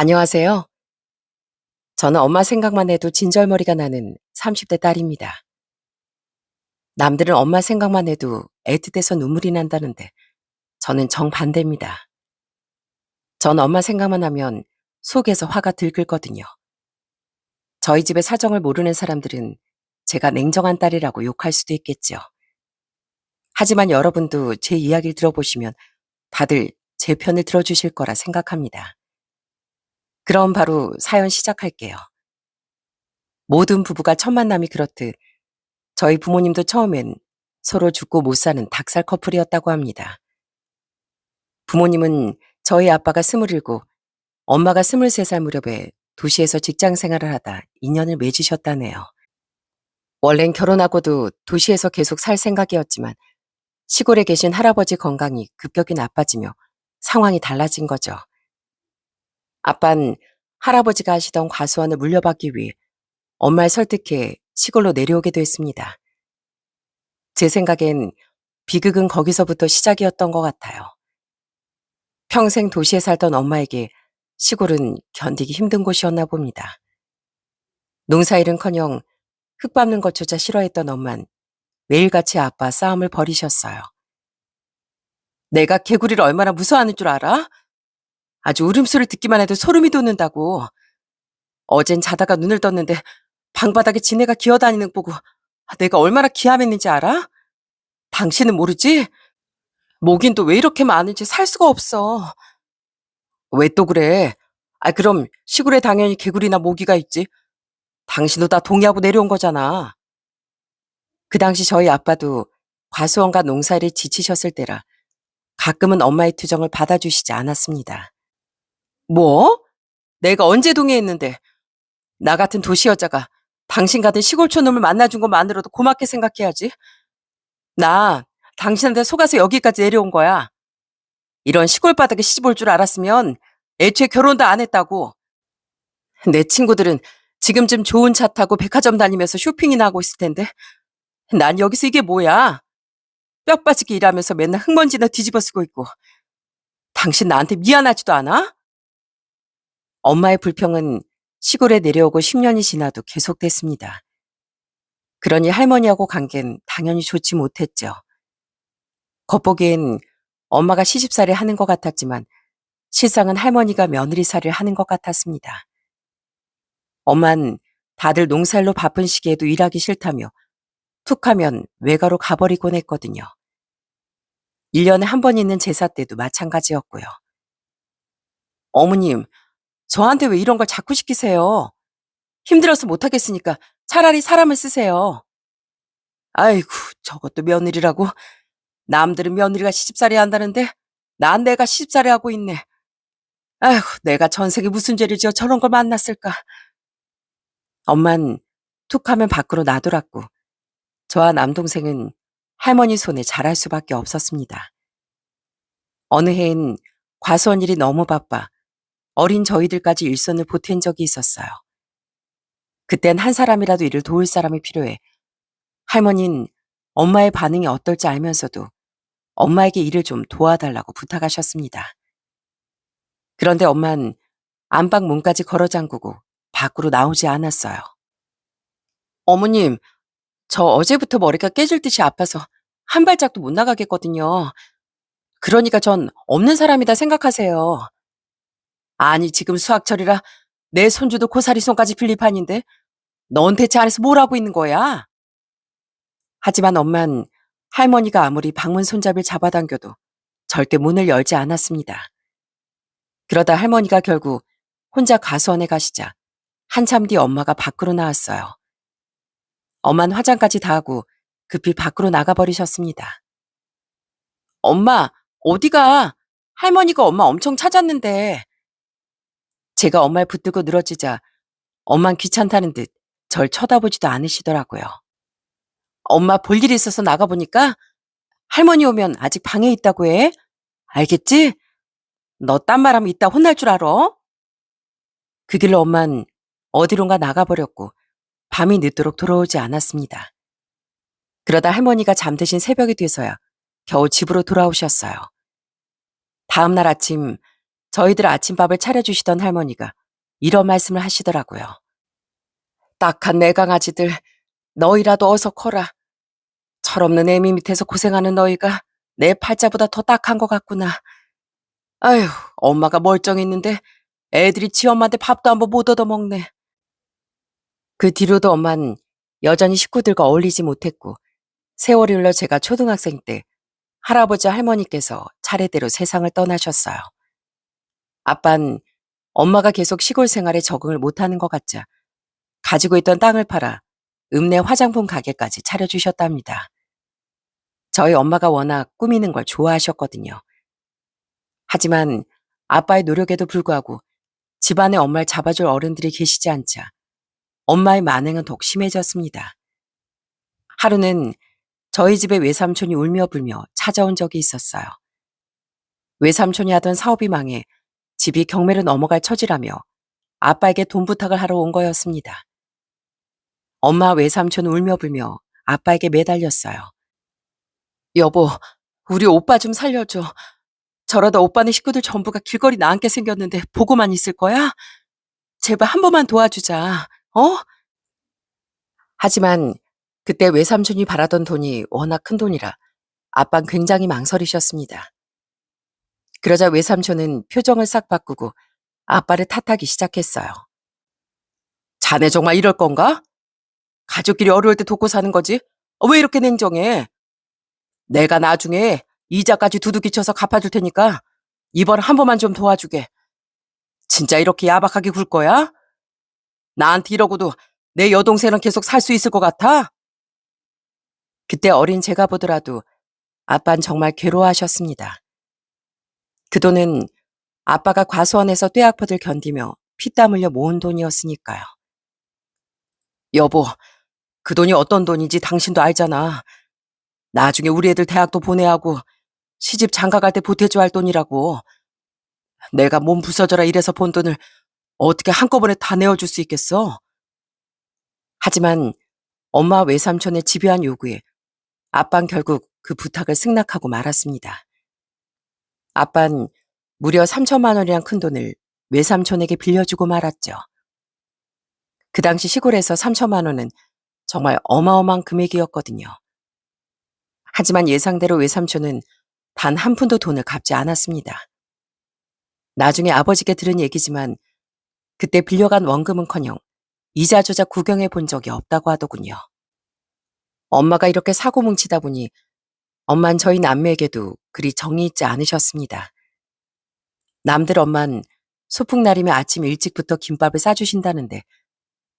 안녕하세요. 저는 엄마 생각만 해도 진절머리가 나는 30대 딸입니다. 남들은 엄마 생각만 해도 애틋해서 눈물이 난다는데 저는 정반대입니다. 전 엄마 생각만 하면 속에서 화가 들끓거든요. 저희 집의 사정을 모르는 사람들은 제가 냉정한 딸이라고 욕할 수도 있겠죠. 하지만 여러분도 제 이야기를 들어보시면 다들 제 편을 들어주실 거라 생각합니다. 그럼 바로 사연 시작할게요. 모든 부부가 첫 만남이 그렇듯 저희 부모님도 처음엔 서로 죽고 못 사는 닭살 커플이었다고 합니다. 부모님은 저희 아빠가 27, 엄마가 23살 무렵에 도시에서 직장 생활을 하다 인연을 맺으셨다네요. 원래는 결혼하고도 도시에서 계속 살 생각이었지만 시골에 계신 할아버지 건강이 급격히 나빠지며 상황이 달라진 거죠. 아빤 할아버지가 하시던 과수원을 물려받기 위해 엄마를 설득해 시골로 내려오게 됐습니다. 제 생각엔 비극은 거기서부터 시작이었던 것 같아요. 평생 도시에 살던 엄마에게 시골은 견디기 힘든 곳이었나 봅니다. 농사일은커녕 흙 밟는 것조차 싫어했던 엄만 매일같이 아빠 싸움을 벌이셨어요. 내가 개구리를 얼마나 무서워하는 줄 알아? 아주 울음소리를 듣기만 해도 소름이 돋는다고. 어젠 자다가 눈을 떴는데 방바닥에 지네가 기어다니는 거 보고 내가 얼마나 기함했는지 알아? 당신은 모르지? 모긴 또 왜 이렇게 많은지 살 수가 없어. 왜 또 그래? 그럼 시골에 당연히 개구리나 모기가 있지. 당신도 다 동의하고 내려온 거잖아. 그 당시 저희 아빠도 과수원과 농사일에 지치셨을 때라 가끔은 엄마의 투정을 받아주시지 않았습니다. 뭐? 내가 언제 동의했는데 나 같은 도시 여자가 당신 같은 시골촌 놈을 만나준 것만으로도 고맙게 생각해야지. 나 당신한테 속아서 여기까지 내려온 거야. 이런 시골 바닥에 시집 올 줄 알았으면 애초에 결혼도 안 했다고. 내 친구들은 지금쯤 좋은 차 타고 백화점 다니면서 쇼핑이나 하고 있을 텐데 난 여기서 이게 뭐야? 뼈 빠지게 일하면서 맨날 흙먼지나 뒤집어 쓰고 있고. 당신 나한테 미안하지도 않아? 엄마의 불평은 시골에 내려오고 10년이 지나도 계속됐습니다. 그러니 할머니하고 관계는 당연히 좋지 못했죠. 겉보기엔 엄마가 시집살이를 하는 것 같았지만 실상은 할머니가 며느리살이를 하는 것 같았습니다. 엄만 다들 농사일로 바쁜 시기에도 일하기 싫다며 툭 하면 외가로 가버리곤 했거든요. 1년에 한 번 있는 제사 때도 마찬가지였고요. 어머님, 저한테 왜 이런 걸 자꾸 시키세요? 힘들어서 못하겠으니까 차라리 사람을 쓰세요. 아이고, 저것도 며느리라고. 남들은 며느리가 시집살이 한다는데 난 내가 시집살이 하고 있네. 아이고, 내가 전생에 무슨 죄를 지어 저런 걸 만났을까. 엄만 툭 하면 밖으로 나돌았고 저와 남동생은 할머니 손에 자랄 수밖에 없었습니다. 어느 해엔 과수원 일이 너무 바빠 어린 저희들까지 일손을 보탠 적이 있었어요. 그땐 한 사람이라도 일을 도울 사람이 필요해 할머니는 엄마의 반응이 어떨지 알면서도 엄마에게 일을 좀 도와달라고 부탁하셨습니다. 그런데 엄만 안방 문까지 걸어 잠그고 밖으로 나오지 않았어요. 어머님, 저 어제부터 머리가 깨질 듯이 아파서 한 발짝도 못 나가겠거든요. 그러니까 전 없는 사람이다 생각하세요. 아니, 지금 수학철이라 내 손주도 고사리 손까지 빌릴 판인데 넌 대체 안에서 뭘 하고 있는 거야? 하지만 엄만 할머니가 아무리 방문 손잡이를 잡아당겨도 절대 문을 열지 않았습니다. 그러다 할머니가 결국 혼자 과수원에 가시자 한참 뒤 엄마가 밖으로 나왔어요. 엄만 화장까지 다 하고 급히 밖으로 나가버리셨습니다. 엄마, 어디가? 할머니가 엄마 엄청 찾았는데. 제가 엄마를 붙들고 늘어지자 엄만 귀찮다는 듯 절 쳐다보지도 않으시더라고요. 엄마 볼 일이 있어서 나가보니까 할머니 오면 아직 방에 있다고 해. 알겠지? 너 딴 말하면 이따 혼날 줄 알아? 그 길로 엄만 어디론가 나가버렸고 밤이 늦도록 돌아오지 않았습니다. 그러다 할머니가 잠드신 새벽이 돼서야 겨우 집으로 돌아오셨어요. 다음 날 아침 저희들 아침밥을 차려주시던 할머니가 이런 말씀을 하시더라고요. 딱한 내 강아지들, 너희라도 어서 커라. 철없는 애미 밑에서 고생하는 너희가 내 팔자보다 더 딱한 것 같구나. 아휴, 엄마가 멀쩡했는데 애들이 지 엄마한테 밥도 한번 못 얻어먹네. 그 뒤로도 엄만 여전히 식구들과 어울리지 못했고, 세월이 흘러 제가 초등학생 때 할아버지 할머니께서 차례대로 세상을 떠나셨어요. 아빤 엄마가 계속 시골 생활에 적응을 못하는 것 같자 가지고 있던 땅을 팔아 읍내 화장품 가게까지 차려주셨답니다. 저희 엄마가 워낙 꾸미는 걸 좋아하셨거든요. 하지만 아빠의 노력에도 불구하고 집안에 엄마를 잡아줄 어른들이 계시지 않자 엄마의 만행은 더욱 심해졌습니다. 하루는 저희 집에 외삼촌이 울며 불며 찾아온 적이 있었어요. 외삼촌이 하던 사업이 망해 집이 경매로 넘어갈 처지라며 아빠에게 돈 부탁을 하러 온 거였습니다. 엄마 외삼촌은 울며 불며 아빠에게 매달렸어요. 여보, 우리 오빠 좀 살려줘. 저러다 오빠네 식구들 전부가 길거리 나앉게 생겼는데 보고만 있을 거야? 제발 한 번만 도와주자. 어? 하지만 그때 외삼촌이 바라던 돈이 워낙 큰 돈이라 아빠는 굉장히 망설이셨습니다. 그러자 외삼촌은 표정을 싹 바꾸고 아빠를 탓하기 시작했어요. 자네 정말 이럴 건가? 가족끼리 어려울 때 돕고 사는 거지? 왜 이렇게 냉정해? 내가 나중에 이자까지 두둑이 쳐서 갚아줄 테니까 이번 한 번만 좀 도와주게. 진짜 이렇게 야박하게 굴 거야? 나한테 이러고도 내 여동생은 계속 살 수 있을 것 같아? 그때 어린 제가 보더라도 아빠는 정말 괴로워하셨습니다. 그 돈은 아빠가 과수원에서 떼아포들 견디며 피땀 흘려 모은 돈이었으니까요. 여보, 그 돈이 어떤 돈인지 당신도 알잖아. 나중에 우리 애들 대학도 보내야 하고 시집 장가 갈 때 보태줘야 할 돈이라고. 내가 몸 부서져라 이래서 본 돈을 어떻게 한꺼번에 다 내어줄 수 있겠어? 하지만 엄마 외삼촌의 집요한 요구에 아빤 결국 그 부탁을 승낙하고 말았습니다. 아빤 무려 3천만 원이란 큰 돈을 외삼촌에게 빌려주고 말았죠. 그 당시 시골에서 3천만 원은 정말 어마어마한 금액이었거든요. 하지만 예상대로 외삼촌은 단 한 푼도 돈을 갚지 않았습니다. 나중에 아버지께 들은 얘기지만 그때 빌려간 원금은커녕 이자조차 구경해 본 적이 없다고 하더군요. 엄마가 이렇게 사고 뭉치다 보니 엄만 저희 남매에게도 그리 정이 있지 않으셨습니다. 남들 엄만 소풍날이면 아침 일찍부터 김밥을 싸주신다는데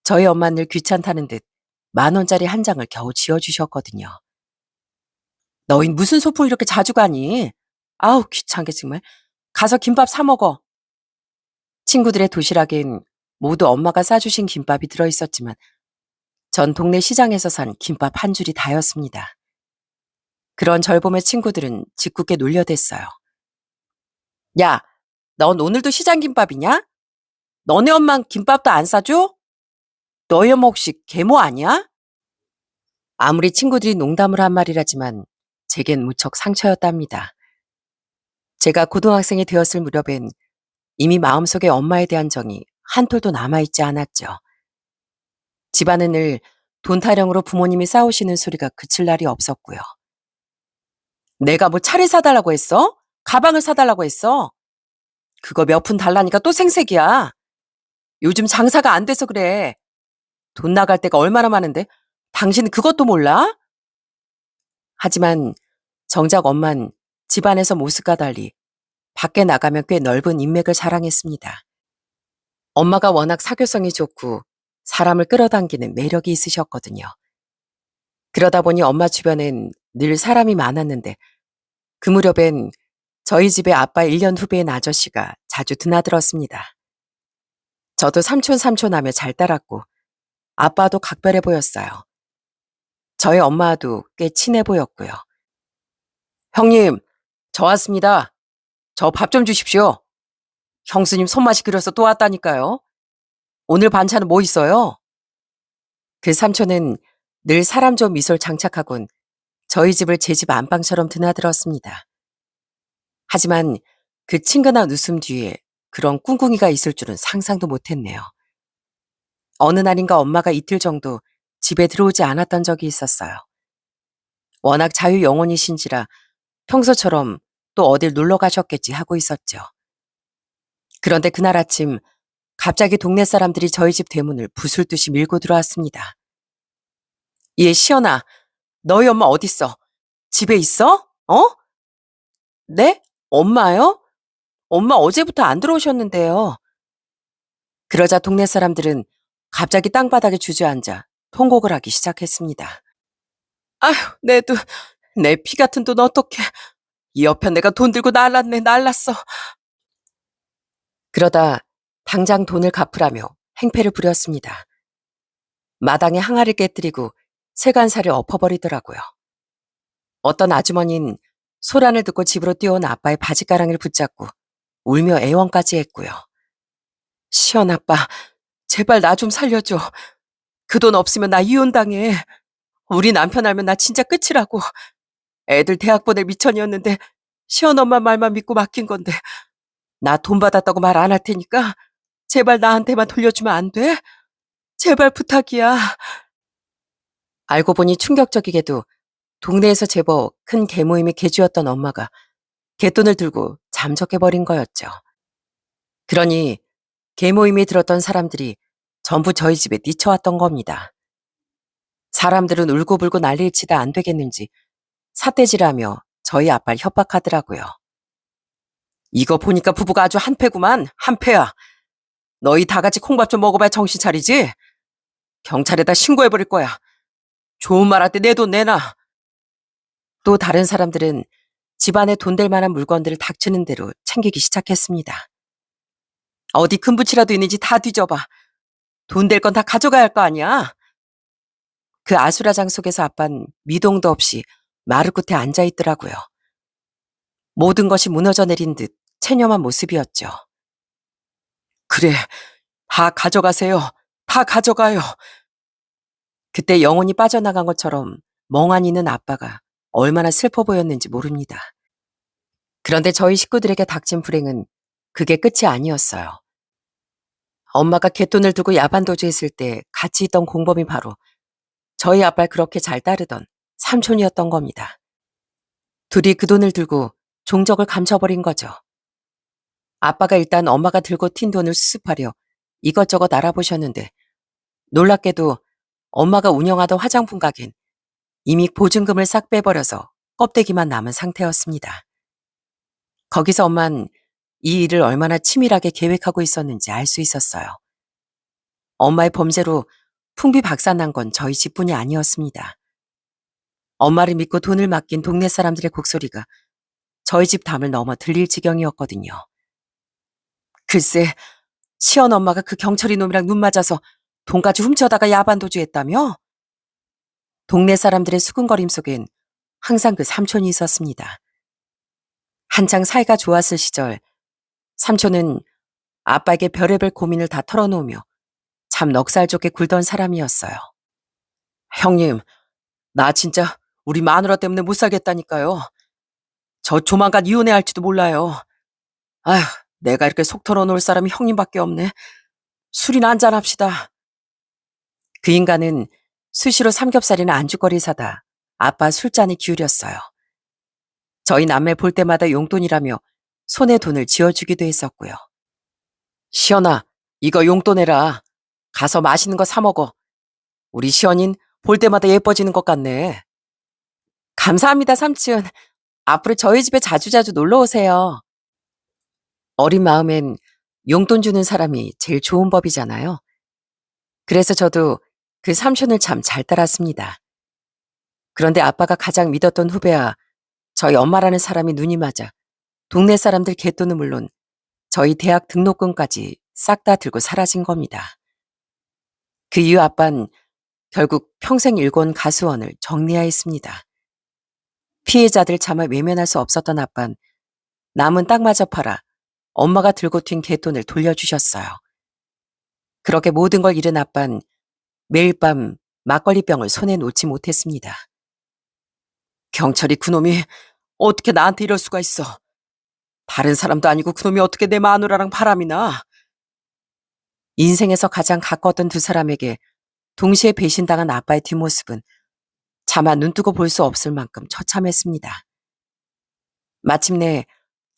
저희 엄마는 늘 귀찮다는 듯 10,000원짜리 한 장을 겨우 지어주셨거든요. 너흰 무슨 소풍 이렇게 자주 가니? 아우 귀찮게 정말. 가서 김밥 사 먹어. 친구들의 도시락엔 모두 엄마가 싸주신 김밥이 들어있었지만 전 동네 시장에서 산 김밥 한 줄이 다였습니다. 그런 절 보며 친구들은 짓궂게 놀려댔어요. 야, 넌 오늘도 시장 김밥이냐? 너네 엄만 김밥도 안 싸줘? 너희 엄마 혹시 계모 아니야? 아무리 친구들이 농담을 한 말이라지만 제겐 무척 상처였답니다. 제가 고등학생이 되었을 무렵엔 이미 마음속에 엄마에 대한 정이 한 톨도 남아있지 않았죠. 집안은 늘 돈 타령으로 부모님이 싸우시는 소리가 그칠 날이 없었고요. 내가 뭐 차를 사달라고 했어? 가방을 사달라고 했어? 그거 몇 푼 달라니까 또 생색이야. 요즘 장사가 안 돼서 그래. 돈 나갈 데가 얼마나 많은데 당신은 그것도 몰라? 하지만 정작 엄만 집안에서 모습과 달리 밖에 나가면 꽤 넓은 인맥을 자랑했습니다. 엄마가 워낙 사교성이 좋고 사람을 끌어당기는 매력이 있으셨거든요. 그러다 보니 엄마 주변엔 늘 사람이 많았는데 그 무렵엔 저희 집에 아빠 1년 후배인 아저씨가 자주 드나들었습니다. 저도 삼촌 하며 잘 따랐고 아빠도 각별해 보였어요. 저희 엄마도 꽤 친해 보였고요. 형님, 저 왔습니다. 저 밥 좀 주십시오. 형수님 손맛이 그려서 또 왔다니까요. 오늘 반찬은 뭐 있어요? 그 삼촌은 늘 사람 좋은 미소를 장착하곤 저희 집을 제 집 안방처럼 드나들었습니다. 하지만 그 친근한 웃음 뒤에 그런 꿍꿍이가 있을 줄은 상상도 못했네요. 어느 날인가 엄마가 이틀 정도 집에 들어오지 않았던 적이 있었어요. 워낙 자유영혼이신지라 평소처럼 또 어딜 놀러 가셨겠지 하고 있었죠. 그런데 그날 아침 갑자기 동네 사람들이 저희 집 대문을 부술듯이 밀고 들어왔습니다. 얘 시연아, 너희 엄마 어딨어? 집에 있어? 어? 네? 엄마요? 엄마 어제부터 안 들어오셨는데요. 그러자 동네 사람들은 갑자기 땅바닥에 주저앉아 통곡을 하기 시작했습니다. 아휴, 내 피 같은 돈 어떡해. 이 옆에 내가 돈 들고 날랐어. 그러다 당장 돈을 갚으라며 행패를 부렸습니다. 마당에 항아리를 깨뜨리고 세간살을 엎어버리더라고요. 어떤 아주머니는 소란을 듣고 집으로 뛰어온 아빠의 바지가랑이를 붙잡고 울며 애원까지 했고요. 시연 아빠, 제발 나 좀 살려줘. 그 돈 없으면 나 이혼당해. 우리 남편 알면 나 진짜 끝이라고. 애들 대학 보낼 미천이었는데 시연엄마 말만 믿고 맡긴 건데 나 돈 받았다고 말 안 할 테니까 제발 나한테만 돌려주면 안 돼? 제발 부탁이야. 알고 보니 충격적이게도 동네에서 제법 큰 개모임의 개주였던 엄마가 개돈을 들고 잠적해버린 거였죠. 그러니 개모임에 들었던 사람들이 전부 저희 집에 뛰쳐왔던 겁니다. 사람들은 울고불고 난리를 치다 안 되겠는지 삿대질하며 저희 아빠를 협박하더라고요. 이거 보니까 부부가 아주 한패구만, 한패야. 너희 다 같이 콩밥 좀 먹어봐야 정신 차리지? 경찰에다 신고해버릴 거야. 좋은 말 할 때 내 돈 내놔. 또 다른 사람들은 집안에 돈 될 만한 물건들을 닥치는 대로 챙기기 시작했습니다. 어디 금붙이라도 있는지 다 뒤져봐. 돈 될 건 다 가져가야 할 거 아니야? 그 아수라장 속에서 아빤 미동도 없이 마루 끝에 앉아있더라고요. 모든 것이 무너져 내린 듯 체념한 모습이었죠. 그래, 다 가져가세요. 다 가져가요. 그때 영혼이 빠져나간 것처럼 멍하니 있는 아빠가 얼마나 슬퍼 보였는지 모릅니다. 그런데 저희 식구들에게 닥친 불행은 그게 끝이 아니었어요. 엄마가 갯돈을 두고 야반도주했을 때 같이 있던 공범이 바로 저희 아빠를 그렇게 잘 따르던 삼촌이었던 겁니다. 둘이 그 돈을 들고 종적을 감춰버린 거죠. 아빠가 일단 엄마가 들고 튄 돈을 수습하려 이것저것 알아보셨는데 놀랍게도 엄마가 운영하던 화장품 가게는 이미 보증금을 싹 빼버려서 껍데기만 남은 상태였습니다. 거기서 엄만 이 일을 얼마나 치밀하게 계획하고 있었는지 알 수 있었어요. 엄마의 범죄로 풍비박산난 건 저희 집뿐이 아니었습니다. 엄마를 믿고 돈을 맡긴 동네 사람들의 곡소리가 저희 집 담을 넘어 들릴 지경이었거든요. 글쎄, 시언엄마가 그 경찰이 놈이랑 눈 맞아서 돈까지 훔쳐다가 야반도주했다며? 동네 사람들의 수군거림 속엔 항상 그 삼촌이 있었습니다. 한창 사이가 좋았을 시절 삼촌은 아빠에게 별의별 고민을 다 털어놓으며 참 넉살 좋게 굴던 사람이었어요. 형님, 나 진짜 우리 마누라 때문에 못 살겠다니까요. 저 조만간 이혼해야 할지도 몰라요. 아휴, 내가 이렇게 속 털어놓을 사람이 형님밖에 없네. 술이나 한잔합시다. 그 인간은 수시로 삼겹살이나 안주거리 사다 아빠 술잔에 기울였어요. 저희 남매 볼 때마다 용돈이라며 손에 돈을 쥐어주기도 했었고요. 시연아, 이거 용돈해라. 가서 맛있는 거 사 먹어. 우리 시연인 볼 때마다 예뻐지는 것 같네. 감사합니다, 삼촌. 앞으로 저희 집에 자주자주 놀러 오세요. 어린 마음엔 용돈 주는 사람이 제일 좋은 법이잖아요. 그래서 저도 그 삼촌을 참 잘 따랐습니다. 그런데 아빠가 가장 믿었던 후배와 저희 엄마라는 사람이 눈이 맞아 동네 사람들 갯돈은 물론 저희 대학 등록금까지 싹 다 들고 사라진 겁니다. 그 이후 아빠는 결국 평생 일궈온 가수원을 정리하였습니다. 피해자들 차마 외면할 수 없었던 아빠는 남은 땅마저 팔아 엄마가 들고 튄 갯돈을 돌려주셨어요. 그렇게 모든 걸 잃은 아빠는 매일 밤 막걸리병을 손에 놓지 못했습니다. 경찰이 그놈이 어떻게 나한테 이럴 수가 있어. 다른 사람도 아니고 그놈이 어떻게 내 마누라랑 바람이나. 인생에서 가장 가까웠던 두 사람에게 동시에 배신당한 아빠의 뒷모습은 차마 눈뜨고 볼 수 없을 만큼 처참했습니다. 마침내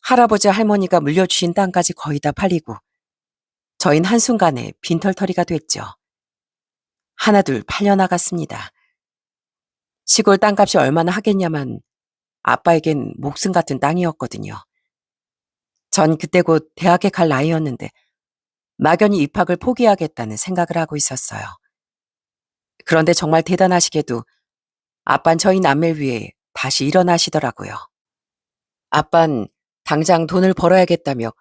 할아버지 할머니가 물려주신 땅까지 거의 다 팔리고 저흰 한순간에 빈털터리가 됐죠. 하나둘 팔려나갔습니다. 시골 땅값이 얼마나 하겠냐만 아빠에겐 목숨 같은 땅이었거든요. 전 그때 곧 대학에 갈 나이였는데 막연히 입학을 포기하겠다는 생각을 하고 있었어요. 그런데 정말 대단하시게도 아빤 저희 남매를 위해 다시 일어나시더라고요. 아빤 당장 돈을 벌어야겠다며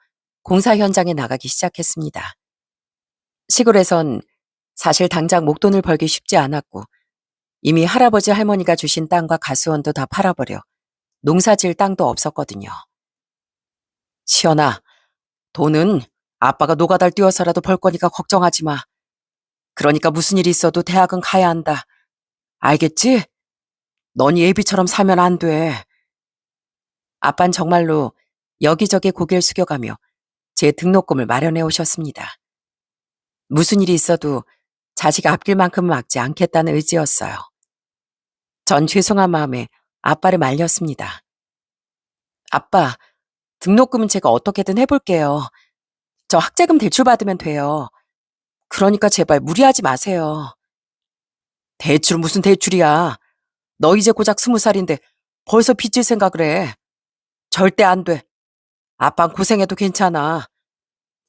공사 현장에 나가기 시작했습니다. 시골에선 사실 당장 목돈을 벌기 쉽지 않았고 이미 할아버지 할머니가 주신 땅과 가수원도 다 팔아버려 농사 지을 땅도 없었거든요. 시연아, 돈은 아빠가 노가다를 뛰어서라도 벌 거니까 걱정하지 마. 그러니까 무슨 일이 있어도 대학은 가야 한다. 알겠지? 넌 예비처럼 살면 안 돼. 아빤 정말로 여기저기 고개를 숙여가며 제 등록금을 마련해 오셨습니다. 무슨 일이 있어도 자식 앞길 만큼은 막지 않겠다는 의지였어요. 전 죄송한 마음에 아빠를 말렸습니다. 아빠, 등록금은 제가 어떻게든 해볼게요. 저 학자금 대출 받으면 돼요. 그러니까 제발 무리하지 마세요. 대출 무슨 대출이야. 너 이제 고작 20살인데 벌써 빚질 생각을 해. 절대 안 돼. 아빠는 고생해도 괜찮아.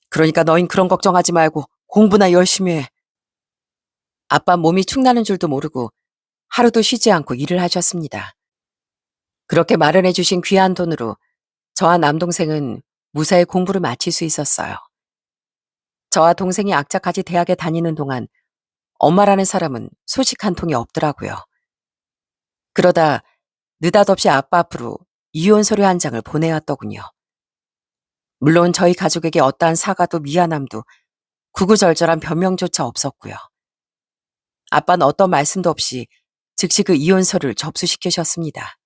그러니까 너흰 그런 걱정하지 말고 공부나 열심히 해. 아빠 몸이 축나는 줄도 모르고 하루도 쉬지 않고 일을 하셨습니다. 그렇게 마련해 주신 귀한 돈으로 저와 남동생은 무사히 공부를 마칠 수 있었어요. 저와 동생이 악착같이 대학에 다니는 동안 엄마라는 사람은 소식 한 통이 없더라고요. 그러다 느닷없이 아빠 앞으로 이혼 서류 한 장을 보내왔더군요. 물론 저희 가족에게 어떠한 사과도 미안함도 구구절절한 변명조차 없었고요. 아빠는 어떤 말씀도 없이 즉시 그 이혼 서류를 접수시키셨습니다.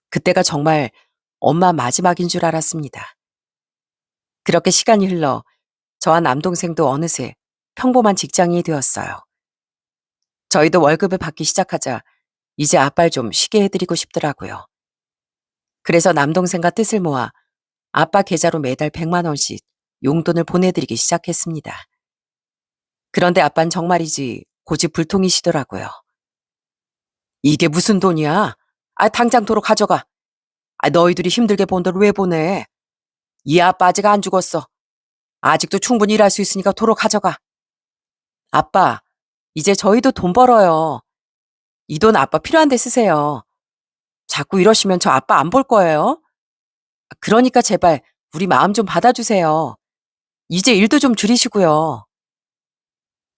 그때가 정말 엄마 마지막인 줄 알았습니다. 그렇게 시간이 흘러 저와 남동생도 어느새 평범한 직장인이 되었어요. 저희도 월급을 받기 시작하자 이제 아빠를 좀 쉬게 해드리고 싶더라고요. 그래서 남동생과 뜻을 모아 아빠 계좌로 매달 100만 원씩 용돈을 보내드리기 시작했습니다. 그런데 아빠는 정말이지 고집불통이시더라고요. 이게 무슨 돈이야? 당장 도로 가져가. 너희들이 힘들게 번 돈을 왜 보내? 이 아빠 아직 안 죽었어. 아직도 충분히 일할 수 있으니까 도로 가져가. 아빠, 이제 저희도 돈 벌어요. 이 돈 아빠 필요한 데 쓰세요. 자꾸 이러시면 저 아빠 안 볼 거예요. 그러니까 제발 우리 마음 좀 받아주세요. 이제 일도 좀 줄이시고요.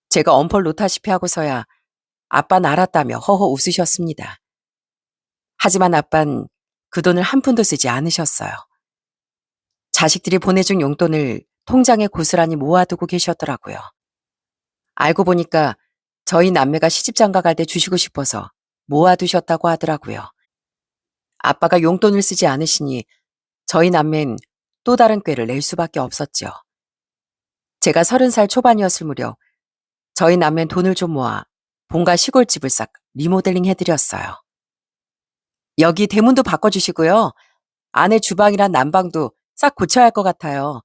제가 엄벌 놓다시피 하고서야 아빠는 알았다며 허허 웃으셨습니다. 하지만 아빠는 그 돈을 한 푼도 쓰지 않으셨어요. 자식들이 보내준 용돈을 통장에 고스란히 모아두고 계셨더라고요. 알고 보니까 저희 남매가 시집장가 갈 때 주시고 싶어서 모아두셨다고 하더라고요. 아빠가 용돈을 쓰지 않으시니 저희 남매는 또 다른 꾀를 낼 수밖에 없었죠. 제가 30살 초반이었을 무렵 저희 남매는 돈을 좀 모아 본가 시골집을 싹 리모델링 해드렸어요. 여기 대문도 바꿔주시고요. 안에 주방이랑 난방도 싹 고쳐야 할 것 같아요.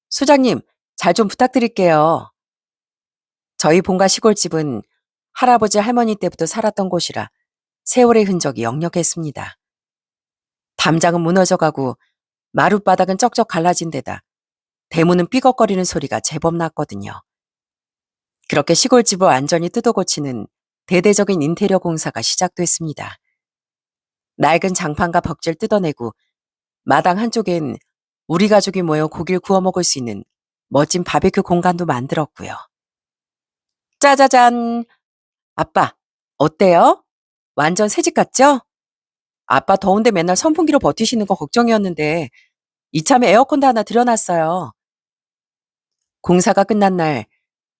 소장님, 잘 좀 부탁드릴게요. 저희 본가 시골집은 할아버지 할머니 때부터 살았던 곳이라 세월의 흔적이 역력했습니다. 담장은 무너져가고 마룻바닥은 쩍쩍 갈라진 데다 대문은 삐걱거리는 소리가 제법 났거든요. 그렇게 시골집을 완전히 뜯어고치는 대대적인 인테리어 공사가 시작됐습니다. 낡은 장판과 벽지를 뜯어내고 마당 한쪽엔 우리 가족이 모여 고기를 구워 먹을 수 있는 멋진 바베큐 공간도 만들었고요. 짜자잔! 아빠, 어때요? 완전 새집 같죠? 아빠 더운데 맨날 선풍기로 버티시는 거 걱정이었는데 이참에 에어컨도 하나 들여놨어요. 공사가 끝난 날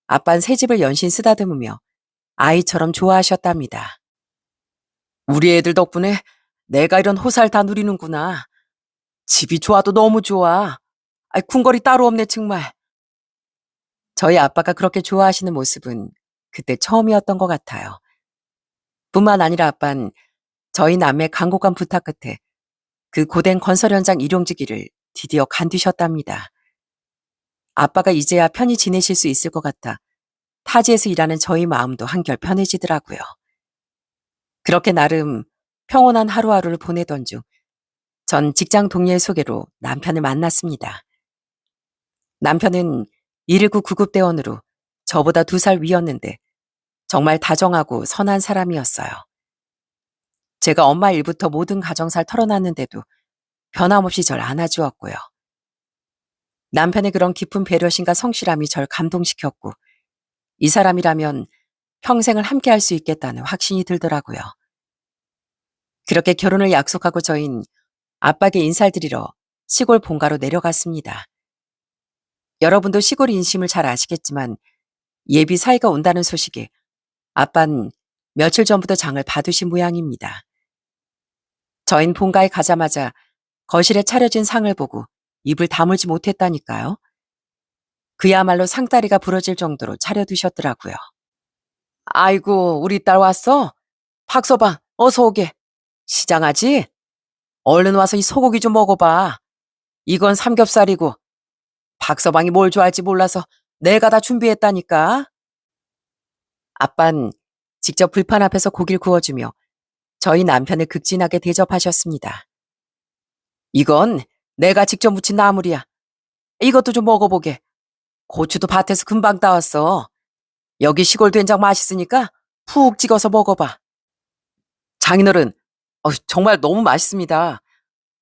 아빠는 새집을 연신 쓰다듬으며 아이처럼 좋아하셨답니다. 우리 애들 덕분에 내가 이런 호사를 다 누리는구나. 집이 좋아도 너무 좋아. 아이, 궁궐이 따로 없네, 정말. 저희 아빠가 그렇게 좋아하시는 모습은 그때 처음이었던 것 같아요. 뿐만 아니라 아빤 저희 남매 간곡한 부탁 끝에 그 고된 건설 현장 일용직위를 드디어 간두셨답니다. 아빠가 이제야 편히 지내실 수 있을 것 같아 타지에서 일하는 저희 마음도 한결 편해지더라고요. 그렇게 나름 평온한 하루하루를 보내던 중 전 직장 동료의 소개로 남편을 만났습니다. 남편은 119 구급대원으로 저보다 2살 위였는데 정말 다정하고 선한 사람이었어요. 제가 엄마 일부터 모든 가정사를 털어놨는데도 변함없이 절 안아주었고요. 남편의 그런 깊은 배려심과 성실함이 절 감동시켰고 이 사람이라면 평생을 함께할 수 있겠다는 확신이 들더라고요. 그렇게 결혼을 약속하고 저흰 아빠에게 인사를 드리러 시골 본가로 내려갔습니다. 여러분도 시골 인심을 잘 아시겠지만 예비 사이가 온다는 소식에 아빤 며칠 전부터 장을 봐두신 모양입니다. 저흰 본가에 가자마자 거실에 차려진 상을 보고 입을 다물지 못했다니까요. 그야말로 상다리가 부러질 정도로 차려두셨더라고요. 아이고, 우리 딸 왔어? 박서방, 어서 오게. 시장하지? 얼른 와서 이 소고기 좀 먹어봐. 이건 삼겹살이고 박서방이 뭘 좋아할지 몰라서 내가 다 준비했다니까. 아빤 직접 불판 앞에서 고기를 구워주며 저희 남편을 극진하게 대접하셨습니다. 이건 내가 직접 무친 나물이야. 이것도 좀 먹어보게. 고추도 밭에서 금방 따왔어. 여기 시골 된장 맛있으니까 푹 찍어서 먹어봐. 장인어른, 정말 너무 맛있습니다.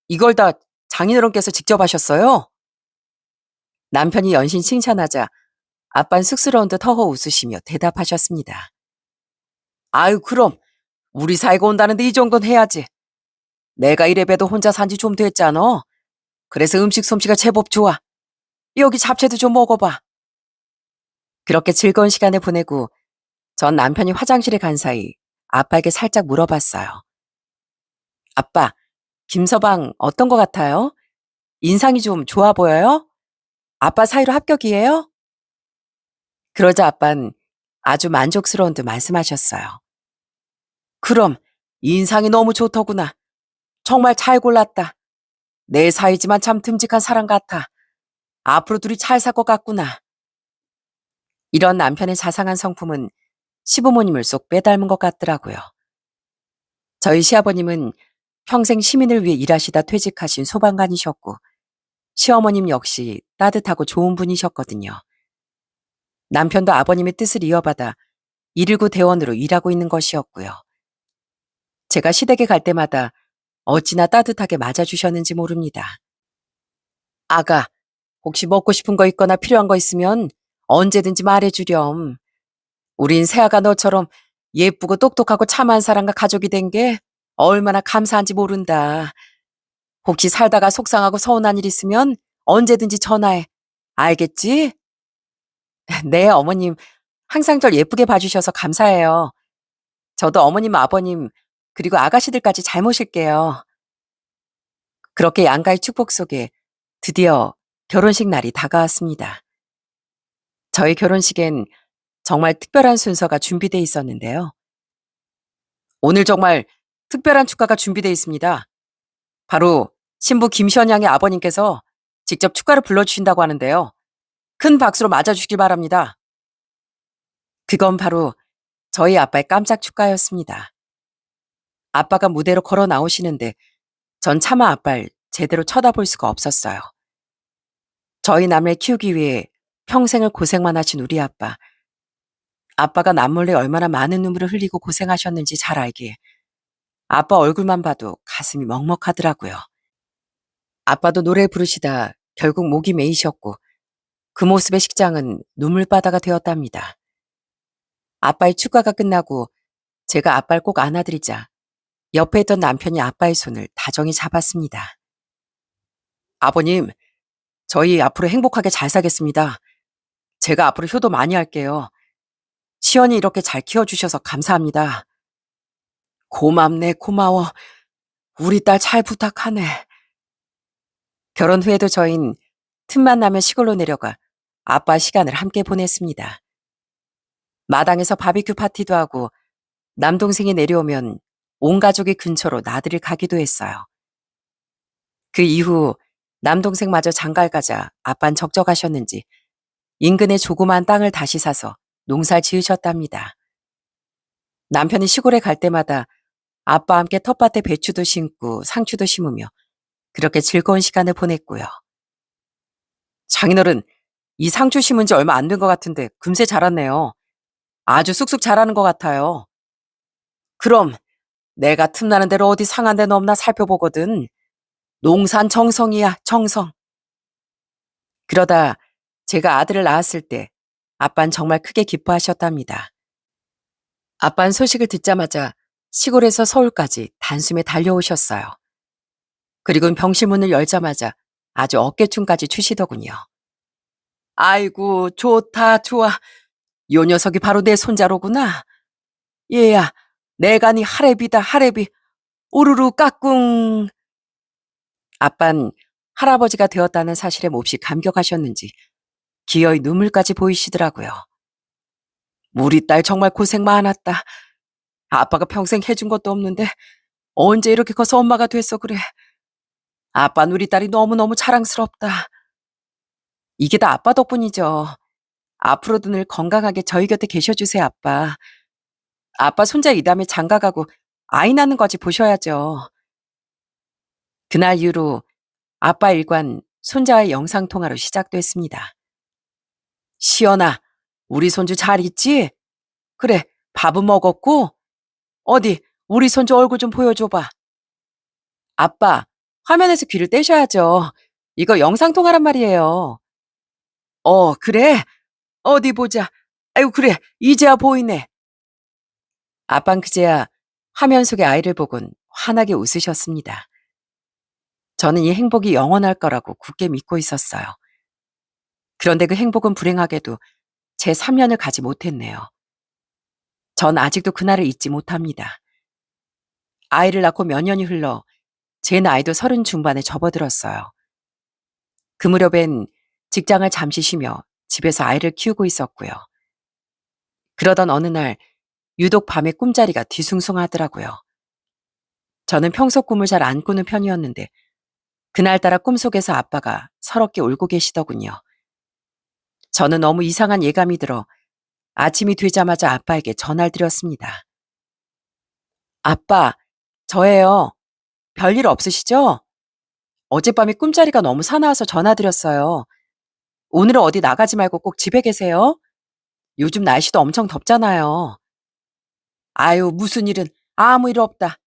이걸 다 장인어른께서 직접 하셨어요? 남편이 연신 칭찬하자 아빤 쑥스러운 듯 허허 웃으시며 대답하셨습니다. 아유, 그럼 우리 사이가 온다는데 이 정도는 해야지. 내가 이래봬도 혼자 산지 좀 됐잖아. 그래서 음식 솜씨가 제법 좋아. 여기 잡채도 좀 먹어봐. 그렇게 즐거운 시간을 보내고 전 남편이 화장실에 간 사이 아빠에게 살짝 물어봤어요. 아빠, 김서방 어떤 것 같아요? 인상이 좀 좋아 보여요? 아빠 사이로 합격이에요? 그러자 아빤 아주 만족스러운 듯 말씀하셨어요. 그럼 인상이 너무 좋더구나. 정말 잘 골랐다. 내 사이지만 참 듬직한 사람 같아. 앞으로 둘이 잘 살 것 같구나. 이런 남편의 자상한 성품은 시부모님을 쏙 빼닮은 것 같더라고요. 저희 시아버님은 평생 시민을 위해 일하시다 퇴직하신 소방관이셨고 시어머님 역시 따뜻하고 좋은 분이셨거든요. 남편도 아버님의 뜻을 이어받아 119 대원으로 일하고 있는 것이었고요. 제가 시댁에 갈 때마다 어찌나 따뜻하게 맞아주셨는지 모릅니다. 아가, 혹시 먹고 싶은 거 있거나 필요한 거 있으면 언제든지 말해주렴. 우린 새아가 너처럼 예쁘고 똑똑하고 참한 사람과 가족이 된 게 얼마나 감사한지 모른다. 혹시 살다가 속상하고 서운한 일 있으면 언제든지 전화해. 알겠지? 네, 어머님. 항상 절 예쁘게 봐주셔서 감사해요. 저도 어머님, 아버님, 그리고 아가씨들까지 잘 모실게요. 그렇게 양가의 축복 속에 드디어 결혼식 날이 다가왔습니다. 저희 결혼식엔 정말 특별한 순서가 준비돼 있었는데요. 오늘 정말 특별한 축가가 준비돼 있습니다. 바로 신부 김시원 양의 아버님께서 직접 축가를 불러주신다고 하는데요. 큰 박수로 맞아주시길 바랍니다. 그건 바로 저희 아빠의 깜짝 축가였습니다. 아빠가 무대로 걸어 나오시는데 전 차마 아빠를 제대로 쳐다볼 수가 없었어요. 저희 남을 키우기 위해 평생을 고생만 하신 우리 아빠. 아빠가 남몰래 얼마나 많은 눈물을 흘리고 고생하셨는지 잘 알기에 아빠 얼굴만 봐도 가슴이 먹먹하더라고요. 아빠도 노래 부르시다 결국 목이 메이셨고 그 모습의 식장은 눈물바다가 되었답니다. 아빠의 축가가 끝나고 제가 아빠를 꼭 안아드리자 옆에 있던 남편이 아빠의 손을 다정히 잡았습니다. 아버님, 저희 앞으로 행복하게 잘 살겠습니다. 제가 앞으로 효도 많이 할게요. 시연이 이렇게 잘 키워주셔서 감사합니다. 고맙네, 고마워. 우리 딸 잘 부탁하네. 결혼 후에도 저흰 틈만 나면 시골로 내려가 아빠 시간을 함께 보냈습니다. 마당에서 바비큐 파티도 하고 남동생이 내려오면 온 가족이 근처로 나들이 가기도 했어요. 그 이후 남동생마저 장가를 가자 아빤 적적하셨는지 인근의 조그만 땅을 다시 사서 농사를 지으셨답니다. 남편이 시골에 갈 때마다 아빠와 함께 텃밭에 배추도 심고 상추도 심으며 그렇게 즐거운 시간을 보냈고요. 장인어른, 이 상추 심은 지 얼마 안 된 것 같은데 금세 자랐네요. 아주 쑥쑥 자라는 것 같아요. 그럼 내가 틈나는 대로 어디 상한 데는 없나 살펴보거든. 농산 정성이야, 정성. 그러다 제가 아들을 낳았을 때 아빤 정말 크게 기뻐하셨답니다. 아빤 소식을 듣자마자 시골에서 서울까지 단숨에 달려오셨어요. 그리고 병실문을 열자마자 아주 어깨춤까지 추시더군요. 아이고, 좋다, 좋아. 요 녀석이 바로 내 손자로구나. 얘야, 내가 네 하래비다, 하래비. 우르르 까꿍. 아빤 할아버지가 되었다는 사실에 몹시 감격하셨는지 기어이 눈물까지 보이시더라고요. 우리 딸 정말 고생 많았다. 아빠가 평생 해준 것도 없는데 언제 이렇게 커서 엄마가 됐어 그래. 아빠는 우리 딸이 너무너무 자랑스럽다. 이게 다 아빠 덕분이죠. 앞으로도 늘 건강하게 저희 곁에 계셔주세요, 아빠. 아빠 손자 이담에 장가가고 아이 낳는 거지 보셔야죠. 그날 이후로 아빠 일관 손자와의 영상통화로 시작됐습니다. 시연아, 우리 손주 잘 있지? 그래, 밥은 먹었고? 어디, 우리 손주 얼굴 좀 보여줘봐. 아빠, 화면에서 귀를 떼셔야죠. 이거 영상통화란 말이에요. 그래? 어디 보자. 아이고, 그래, 이제야 보이네. 아빤 그제야 화면 속의 아이를 보곤 환하게 웃으셨습니다. 저는 이 행복이 영원할 거라고 굳게 믿고 있었어요. 그런데 그 행복은 불행하게도 제 3년을 가지 못했네요. 전 아직도 그날을 잊지 못합니다. 아이를 낳고 몇 년이 흘러 제 나이도 30 중반에 접어들었어요. 그 무렵엔 직장을 잠시 쉬며 집에서 아이를 키우고 있었고요. 그러던 어느 날 유독 밤에 꿈자리가 뒤숭숭하더라고요. 저는 평소 꿈을 잘 안 꾸는 편이었는데 그날따라 꿈속에서 아빠가 서럽게 울고 계시더군요. 저는 너무 이상한 예감이 들어 아침이 되자마자 아빠에게 전화를 드렸습니다. 아빠, 저예요. 별일 없으시죠? 어젯밤에 꿈자리가 너무 사나워서 전화드렸어요. 오늘은 어디 나가지 말고 꼭 집에 계세요. 요즘 날씨도 엄청 덥잖아요. 아유, 무슨 일은 아무 일 없다.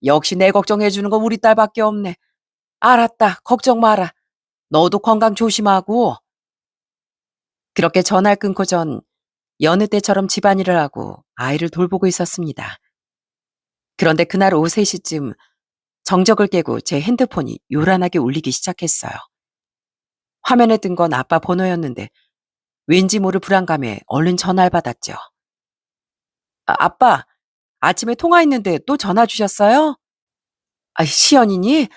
역시 내 걱정해주는 거 우리 딸밖에 없네. 알았다. 걱정 마라. 너도 건강 조심하고. 그렇게 전화를 끊고 전 여느 때처럼 집안일을 하고 아이를 돌보고 있었습니다. 그런데 그날 오후 3시쯤 정적을 깨고 제 핸드폰이 요란하게 울리기 시작했어요. 화면에 뜬 건 아빠 번호였는데 왠지 모를 불안감에 얼른 전화를 받았죠. 아빠, 아침에 통화했는데 또 전화 주셨어요? 시연이니?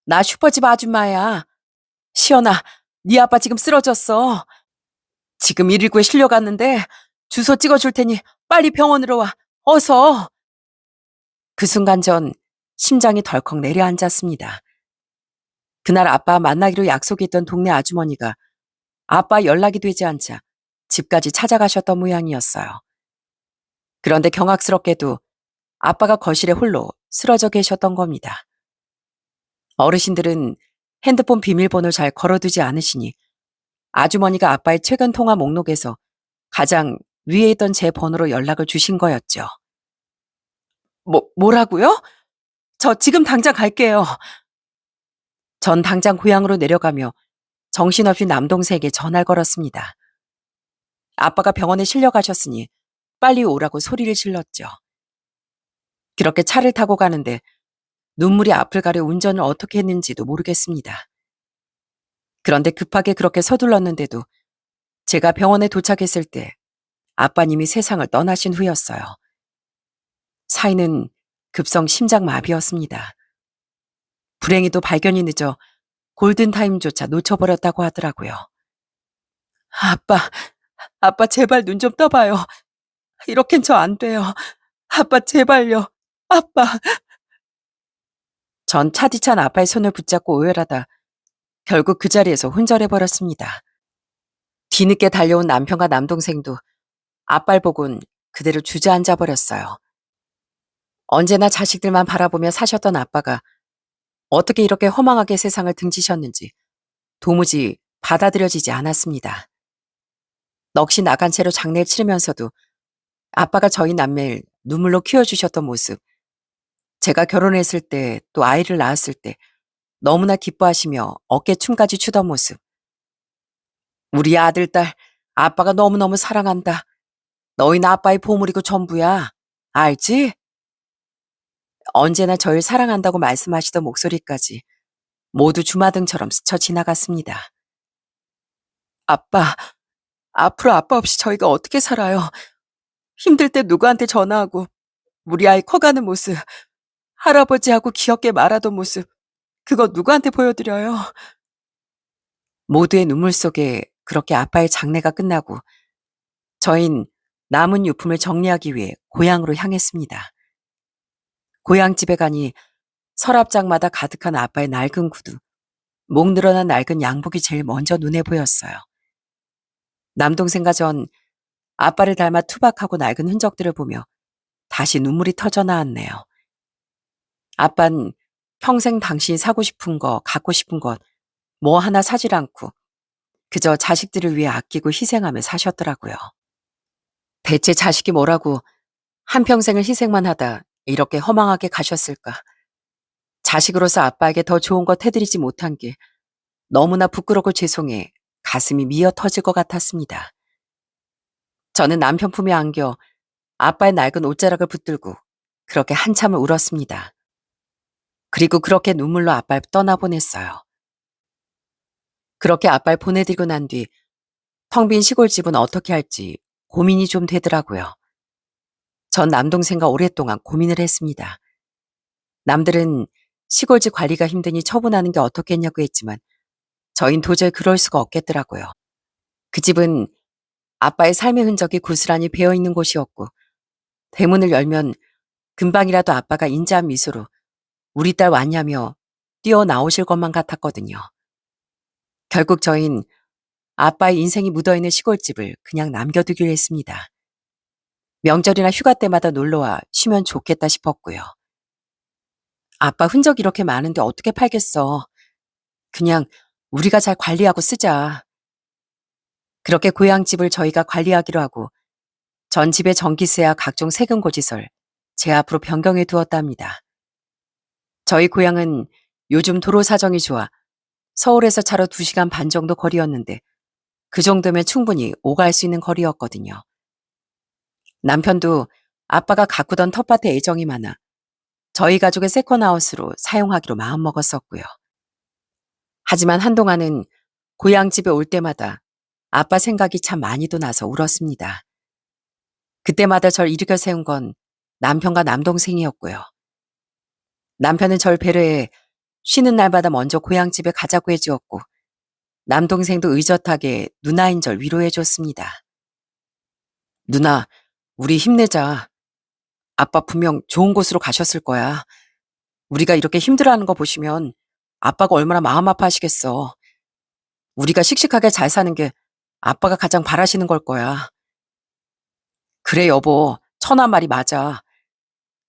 나 슈퍼집 아줌마야. 시연아, 네 아빠 지금 쓰러졌어. 지금 119에 실려갔는데 주소 찍어줄 테니 빨리 병원으로 와. 어서. 그 순간 전 심장이 덜컥 내려앉았습니다. 그날 아빠 만나기로 약속했던 동네 아주머니가 아빠 연락이 되지 않자 집까지 찾아가셨던 모양이었어요. 그런데 경악스럽게도 아빠가 거실에 홀로 쓰러져 계셨던 겁니다. 어르신들은 핸드폰 비밀번호 잘 걸어두지 않으시니 아주머니가 아빠의 최근 통화 목록에서 가장 위에 있던 제 번호로 연락을 주신 거였죠. 뭐라고요? 저 지금 당장 갈게요. 전 당장 고향으로 내려가며 정신없이 남동생에게 전화를 걸었습니다. 아빠가 병원에 실려가셨으니 빨리 오라고 소리를 질렀죠. 그렇게 차를 타고 가는데 눈물이 앞을 가려 운전을 어떻게 했는지도 모르겠습니다. 그런데 급하게 그렇게 서둘렀는데도 제가 병원에 도착했을 때 아빠님이 세상을 떠나신 후였어요. 사인은 급성 심장마비였습니다. 불행히도 발견이 늦어 골든타임조차 놓쳐버렸다고 하더라고요. 아빠, 아빠 제발 눈 좀 떠봐요. 이렇겐 저 안 돼요. 아빠 제발요. 아빠. 전 차디찬 아빠의 손을 붙잡고 오열하다 결국 그 자리에서 혼절해버렸습니다. 뒤늦게 달려온 남편과 남동생도 아빠를 보곤 그대로 주저앉아 버렸어요. 언제나 자식들만 바라보며 사셨던 아빠가 어떻게 이렇게 허망하게 세상을 등지셨는지 도무지 받아들여지지 않았습니다. 넋이 나간 채로 장례를 치르면서도 아빠가 저희 남매를 눈물로 키워주셨던 모습, 제가 결혼했을 때 또 아이를 낳았을 때 너무나 기뻐하시며 어깨춤까지 추던 모습, 우리 아들, 딸, 아빠가 너무너무 사랑한다. 너희는 아빠의 보물이고 전부야. 알지? 언제나 저를 사랑한다고 말씀하시던 목소리까지 모두 주마등처럼 스쳐 지나갔습니다. 아빠, 앞으로 아빠 없이 저희가 어떻게 살아요? 힘들 때 누구한테 전화하고 우리 아이 커가는 모습, 할아버지하고 귀엽게 말하던 모습, 그거 누구한테 보여드려요? 모두의 눈물 속에 그렇게 아빠의 장례가 끝나고 저흰 남은 유품을 정리하기 위해 고향으로 향했습니다. 고향집에 가니 서랍장마다 가득한 아빠의 낡은 구두, 목 늘어난 낡은 양복이 제일 먼저 눈에 보였어요. 남동생과 전 아빠를 닮아 투박하고 낡은 흔적들을 보며 다시 눈물이 터져 나왔네요. 아빤 평생 당신이 사고 싶은 거, 갖고 싶은 것, 뭐 하나 사질 않고 그저 자식들을 위해 아끼고 희생하며 사셨더라고요. 대체 자식이 뭐라고 한평생을 희생만 하다 이렇게 허망하게 가셨을까? 자식으로서 아빠에게 더 좋은 것 해드리지 못한 게 너무나 부끄럽고 죄송해 가슴이 미어 터질 것 같았습니다. 저는 남편 품에 안겨 아빠의 낡은 옷자락을 붙들고 그렇게 한참을 울었습니다. 그리고 그렇게 눈물로 아빠를 떠나보냈어요. 그렇게 아빠를 보내드리고 난 뒤 텅 빈 시골집은 어떻게 할지 고민이 좀 되더라고요. 전 남동생과 오랫동안 고민을 했습니다. 남들은 시골집 관리가 힘드니 처분하는 게 어떻겠냐고 했지만 저흰 도저히 그럴 수가 없겠더라고요. 그 집은 아빠의 삶의 흔적이 고스란히 배어있는 곳이었고 대문을 열면 금방이라도 아빠가 인자한 미소로 우리 딸 왔냐며 뛰어나오실 것만 같았거든요. 결국 저흰 아빠의 인생이 묻어있는 시골집을 그냥 남겨두기로 했습니다. 명절이나 휴가 때마다 놀러와 쉬면 좋겠다 싶었고요. 아빠 흔적 이렇게 많은데 어떻게 팔겠어. 그냥 우리가 잘 관리하고 쓰자. 그렇게 고향집을 저희가 관리하기로 하고 전 집의 전기세와 각종 세금 고지서를 제 앞으로 변경해 두었답니다. 저희 고향은 요즘 도로 사정이 좋아 서울에서 차로 2시간 반 정도 거리였는데 그 정도면 충분히 오갈 수 있는 거리였거든요. 남편도 아빠가 가꾸던 텃밭에 애정이 많아 저희 가족의 세컨하우스로 사용하기로 마음먹었었고요. 하지만 한동안은 고향집에 올 때마다 아빠 생각이 참 많이도 나서 울었습니다. 그때마다 절 일으켜 세운 건 남편과 남동생이었고요. 남편은 절 배려해 쉬는 날마다 먼저 고향집에 가자고 해주었고 남동생도 의젓하게 누나인 절 위로해줬습니다. 누나, 우리 힘내자. 아빠 분명 좋은 곳으로 가셨을 거야. 우리가 이렇게 힘들어하는 거 보시면 아빠가 얼마나 마음 아파하시겠어. 우리가 씩씩하게 잘 사는 게 아빠가 가장 바라시는 걸 거야. 그래 여보, 천한 말이 맞아.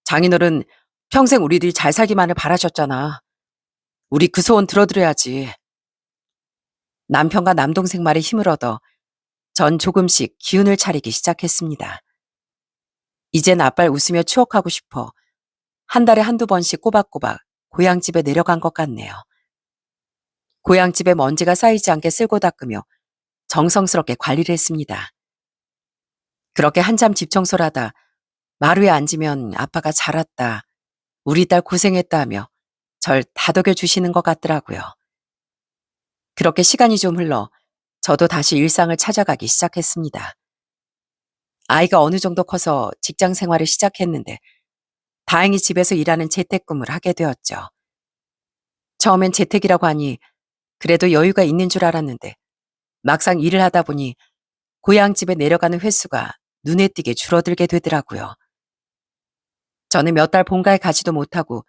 장인어른 평생 우리들이 잘 살기만을 바라셨잖아. 우리 그 소원 들어드려야지. 남편과 남동생 말에 힘을 얻어 전 조금씩 기운을 차리기 시작했습니다. 이젠 아빠를 웃으며 추억하고 싶어 한 달에 한두 번씩 꼬박꼬박 고향집에 내려간 것 같네요. 고향집에 먼지가 쌓이지 않게 쓸고 닦으며 정성스럽게 관리를 했습니다. 그렇게 한참 집 청소를 하다 마루에 앉으면 아빠가 잘 왔다, 우리 딸 고생했다 하며 절 다독여 주시는 것 같더라고요. 그렇게 시간이 좀 흘러 저도 다시 일상을 찾아가기 시작했습니다. 아이가 어느 정도 커서 직장 생활을 시작했는데 다행히 집에서 일하는 재택근무를 하게 되었죠. 처음엔 재택이라고 하니 그래도 여유가 있는 줄 알았는데 막상 일을 하다 보니 고향집에 내려가는 횟수가 눈에 띄게 줄어들게 되더라고요. 저는 몇 달 본가에 가지도 못하고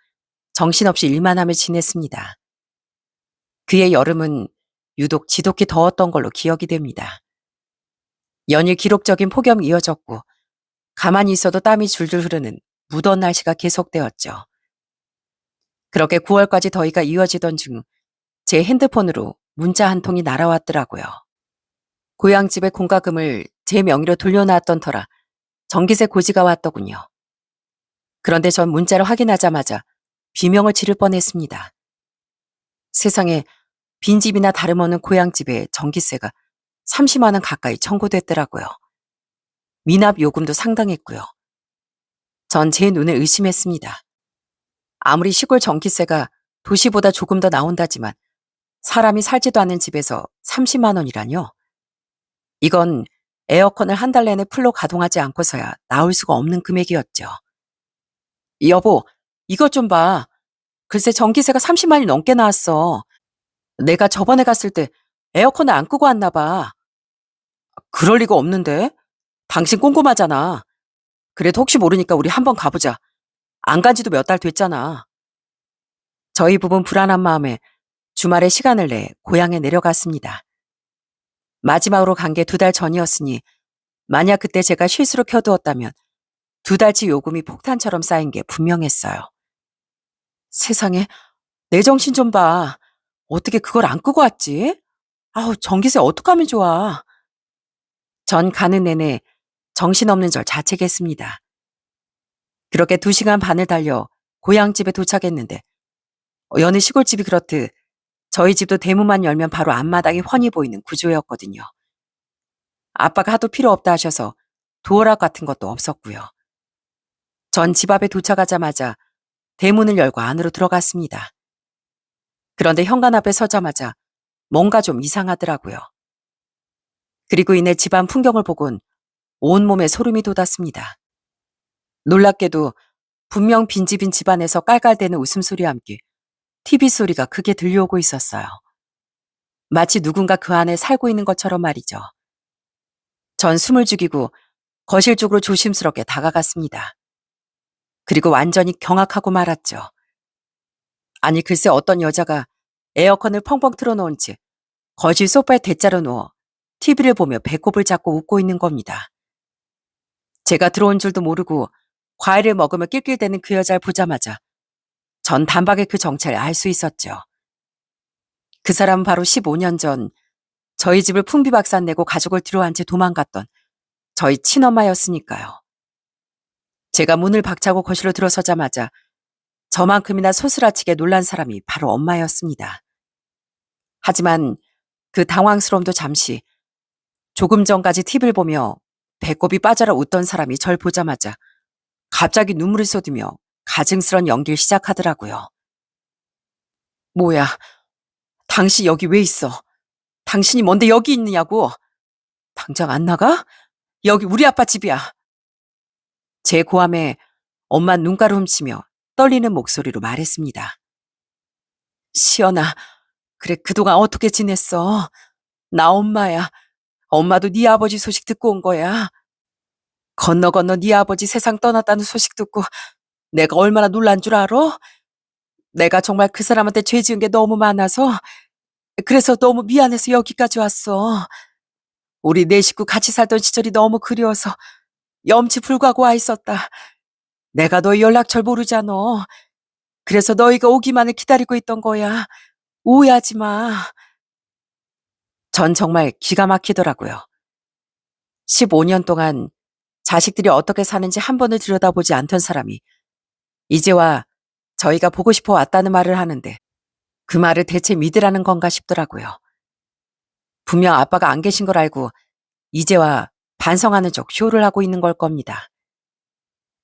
정신없이 일만 하며 지냈습니다. 그해 여름은 유독 지독히 더웠던 걸로 기억이 됩니다. 연일 기록적인 폭염이 이어졌고 가만히 있어도 땀이 줄줄 흐르는 무더운 날씨가 계속되었죠. 그렇게 9월까지 더위가 이어지던 중 제 핸드폰으로 문자 한 통이 날아왔더라고요. 고향집의 공과금을 제 명의로 돌려놨던 터라 전기세 고지가 왔더군요. 그런데 전 문자를 확인하자마자 비명을 지를 뻔했습니다. 세상에 빈집이나 다름없는 고향집에 전기세가 30만 원 가까이 청구됐더라고요. 미납 요금도 상당했고요. 전 제 눈을 의심했습니다. 아무리 시골 전기세가 도시보다 조금 더 나온다지만 사람이 살지도 않는 집에서 30만 원이라뇨? 이건 에어컨을 한 달 내내 풀로 가동하지 않고서야 나올 수가 없는 금액이었죠. 여보, 이것 좀 봐. 글쎄 전기세가 30만이 넘게 나왔어. 내가 저번에 갔을 때 에어컨을 안 끄고 왔나 봐. 그럴 리가 없는데? 당신 꼼꼼하잖아. 그래도 혹시 모르니까 우리 한번 가보자. 안 간 지도 몇 달 됐잖아. 저희 부부는 불안한 마음에 주말에 시간을 내 고향에 내려갔습니다. 마지막으로 간 게 2달 전이었으니 만약 그때 제가 실수로 켜두었다면 2달치 요금이 폭탄처럼 쌓인 게 분명했어요. 세상에, 내 정신 좀 봐. 어떻게 그걸 안 끄고 왔지? 아우, 전기세 어떡하면 좋아. 전 가는 내내 정신없는 절 자책했습니다. 그렇게 2시간 반을 달려 고향집에 도착했는데 여느 시골집이 그렇듯 저희 집도 대문만 열면 바로 앞마당이 훤히 보이는 구조였거든요. 아빠가 하도 필요 없다 하셔서 도어락 같은 것도 없었고요. 전 집 앞에 도착하자마자 대문을 열고 안으로 들어갔습니다. 그런데 현관 앞에 서자마자 뭔가 좀 이상하더라고요. 그리고 이내 집안 풍경을 보곤 온몸에 소름이 돋았습니다. 놀랍게도 분명 빈집인 집안에서 깔깔대는 웃음소리와 함께 TV 소리가 크게 들려오고 있었어요. 마치 누군가 그 안에 살고 있는 것처럼 말이죠. 전 숨을 죽이고 거실 쪽으로 조심스럽게 다가갔습니다. 그리고 완전히 경악하고 말았죠. 아니 글쎄 어떤 여자가 에어컨을 펑펑 틀어놓은 채 거실 소파에 대자로 누워 TV를 보며 배꼽을 잡고 웃고 있는 겁니다. 제가 들어온 줄도 모르고 과일을 먹으며 낄낄대는 그 여자를 보자마자 전 단박에 그 정체를 알 수 있었죠. 그 사람은 바로 15년 전 저희 집을 풍비박산 내고 가족을 뒤로한 채 도망갔던 저희 친엄마였으니까요. 제가 문을 박차고 거실로 들어서자마자 저만큼이나 소스라치게 놀란 사람이 바로 엄마였습니다. 하지만 그 당황스러움도 잠시, 조금 전까지 TV를 보며 배꼽이 빠져라 웃던 사람이 절 보자마자 갑자기 눈물을 쏟으며 가증스런 연기를 시작하더라고요. 뭐야, 당신 여기 왜 있어? 당신이 뭔데 여기 있느냐고? 당장 안 나가? 여기 우리 아빠 집이야. 제 고함에 엄마 눈가를 훔치며 떨리는 목소리로 말했습니다. 시연아, 그래 그동안 어떻게 지냈어? 나 엄마야. 엄마도 네 아버지 소식 듣고 온 거야. 건너 건너 네 아버지 세상 떠났다는 소식 듣고 내가 얼마나 놀란 줄 알아? 내가 정말 그 사람한테 죄 지은 게 너무 많아서 그래서 너무 미안해서 여기까지 왔어. 우리 네 식구 같이 살던 시절이 너무 그리워서 염치 불구하고 와 있었다. 내가 너희 연락처를 모르잖아. 그래서 너희가 오기만을 기다리고 있던 거야. 오해하지 마. 전 정말 기가 막히더라고요. 15년 동안 자식들이 어떻게 사는지 한 번을 들여다보지 않던 사람이 이제와 저희가 보고 싶어 왔다는 말을 하는데 그 말을 대체 믿으라는 건가 싶더라고요. 분명 아빠가 안 계신 걸 알고 이제와 반성하는 척 쇼를 하고 있는 걸 겁니다.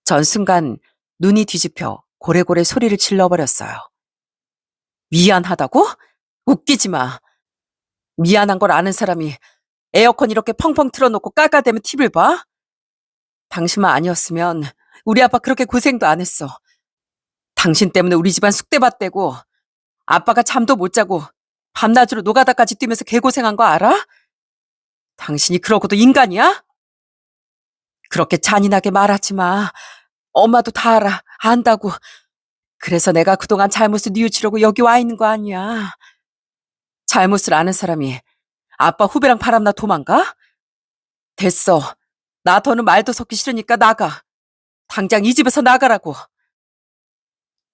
전 순간 눈이 뒤집혀 고래고래 소리를 질러버렸어요. 미안하다고? 웃기지 마. 미안한 걸 아는 사람이 에어컨 이렇게 펑펑 틀어놓고 깔깔대면 TV를 봐? 당신만 아니었으면 우리 아빠 그렇게 고생도 안 했어. 당신 때문에 우리 집안 쑥대밭 되고 아빠가 잠도 못 자고 밤낮으로 노가다까지 뛰면서 개고생한 거 알아? 당신이 그러고도 인간이야? 그렇게 잔인하게 말하지 마. 엄마도 다 알아. 안다고. 그래서 내가 그동안 잘못을 뉘우치려고 여기 와 있는 거 아니야. 잘못을 아는 사람이 아빠 후배랑 바람나 도망가? 됐어. 나 더는 말도 섞기 싫으니까 나가. 당장 이 집에서 나가라고.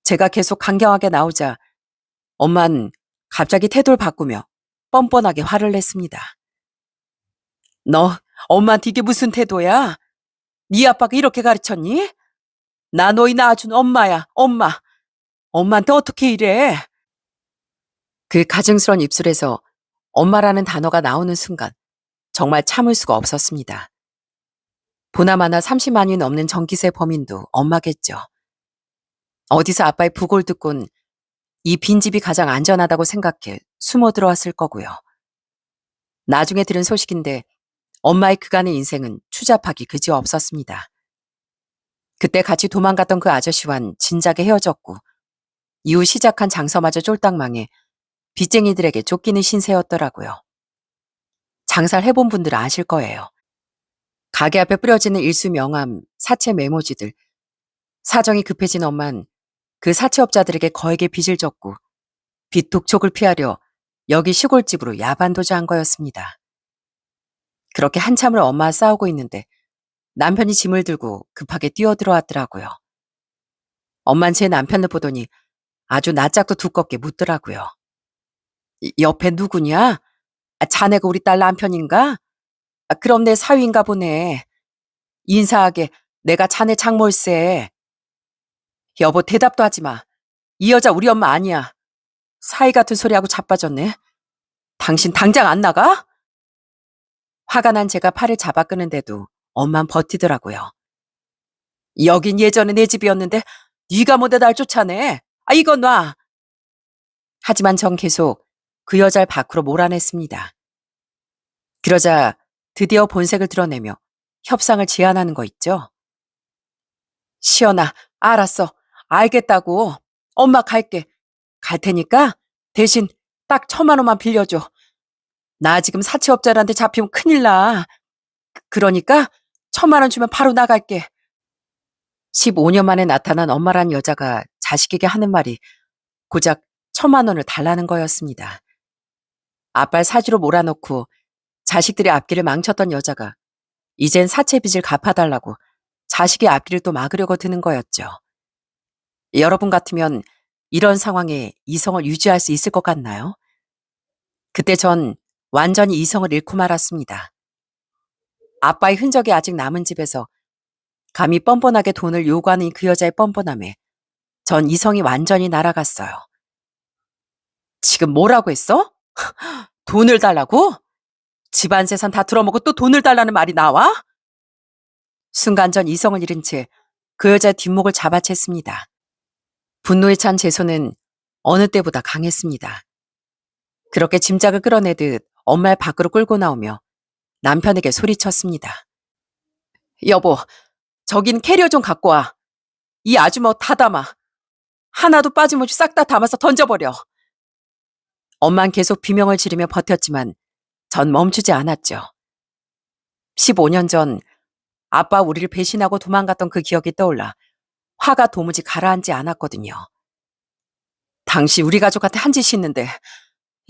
제가 계속 강경하게 나오자 엄만 갑자기 태도를 바꾸며 뻔뻔하게 화를 냈습니다. 너 엄마한테 이게 무슨 태도야? 네 아빠가 이렇게 가르쳤니? 나 너희 낳아준 엄마야, 엄마. 엄마한테 어떻게 이래? 그 가증스런 입술에서 엄마라는 단어가 나오는 순간 정말 참을 수가 없었습니다. 보나마나 30만이 넘는 전기세 범인도 엄마겠죠. 어디서 아빠의 부골 듣곤 이 빈집이 가장 안전하다고 생각해 숨어 들어왔을 거고요. 나중에 들은 소식인데 엄마의 그간의 인생은 추잡하기 그지없었습니다. 그때 같이 도망갔던 그 아저씨와는 진작에 헤어졌고 이후 시작한 장서마저 쫄딱 망해 빚쟁이들에게 쫓기는 신세였더라고요. 장사를 해본 분들은 아실 거예요. 가게 앞에 뿌려지는 일수 명함, 사채 메모지들. 사정이 급해진 엄만 그 사채업자들에게 거액의 빚을 졌고 빚 독촉을 피하려 여기 시골집으로 야반도주한 거였습니다. 그렇게 한참을 엄마와 싸우고 있는데 남편이 짐을 들고 급하게 뛰어들어왔더라고요. 엄만 제 남편을 보더니 아주 낯짝도 두껍게 묻더라고요. 옆에 누구냐? 자네가 우리 딸 남편인가? 그럼 내 사위인가 보네. 인사하게 내가 자네 장몰세. 여보 대답도 하지 마. 이 여자 우리 엄마 아니야. 사이 같은 소리하고 자빠졌네. 당신 당장 안 나가? 화가 난 제가 팔을 잡아 끄는데도 엄만 버티더라고요. 여긴 예전에 내 집이었는데 네가 뭔데 날 쫓아내. 이건 놔. 하지만 전 계속 그 여자를 밖으로 몰아냈습니다. 그러자 드디어 본색을 드러내며 협상을 제안하는 거 있죠. 시연아, 알았어. 알겠다고. 엄마 갈게. 갈 테니까 대신 딱 1,000만 원만 빌려줘. 나 지금 사채업자한테 잡히면 큰일 나. 그러니까 1,000만 원 주면 바로 나갈게. 15년 만에 나타난 엄마란 여자가 자식에게 하는 말이 고작 1,000만 원을 달라는 거였습니다. 아빠를 사지로 몰아넣고 자식들의 앞길을 망쳤던 여자가 이젠 사채 빚을 갚아달라고 자식의 앞길을 또 막으려고 드는 거였죠. 여러분 같으면 이런 상황에 이성을 유지할 수 있을 것 같나요? 그때 전 완전히 이성을 잃고 말았습니다. 아빠의 흔적이 아직 남은 집에서 감히 뻔뻔하게 돈을 요구하는 그 여자의 뻔뻔함에 전 이성이 완전히 날아갔어요. 지금 뭐라고 했어? 돈을 달라고? 집안 재산 다 들어먹고 또 돈을 달라는 말이 나와? 순간 전 이성을 잃은 채 그 여자의 뒷목을 잡아챘습니다. 분노에 찬 제 손은 어느 때보다 강했습니다. 그렇게 짐작을 끌어내듯 엄마를 밖으로 끌고 나오며 남편에게 소리쳤습니다. 여보, 저긴 캐리어 좀 갖고 와. 이 아주머 다 담아. 하나도 빠짐없이 싹 다 담아서 던져버려. 엄만 계속 비명을 지르며 버텼지만 전 멈추지 않았죠. 15년 전 아빠 우리를 배신하고 도망갔던 그 기억이 떠올라 화가 도무지 가라앉지 않았거든요. 당시 우리 가족한테 한 짓이 있는데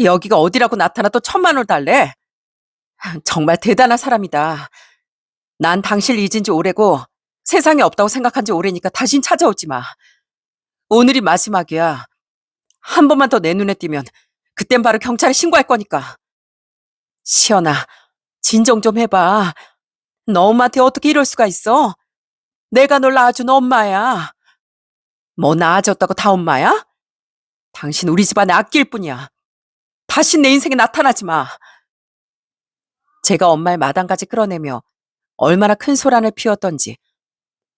여기가 어디라고 나타나 또 1,000만 원 달래? 정말 대단한 사람이다. 난 당신을 잊은 지 오래고 세상에 없다고 생각한 지 오래니까 다신 찾아오지 마. 오늘이 마지막이야. 한 번만 더 내 눈에 띄면 그땐 바로 경찰에 신고할 거니까. 시연아, 진정 좀 해봐. 너 엄마한테 어떻게 이럴 수가 있어? 내가 널 낳아준 엄마야. 뭐 낳아줬다고 다 엄마야? 당신 우리 집안의 악기일 뿐이야. 다시 내 인생에 나타나지 마. 제가 엄마의 마당까지 끌어내며 얼마나 큰 소란을 피웠던지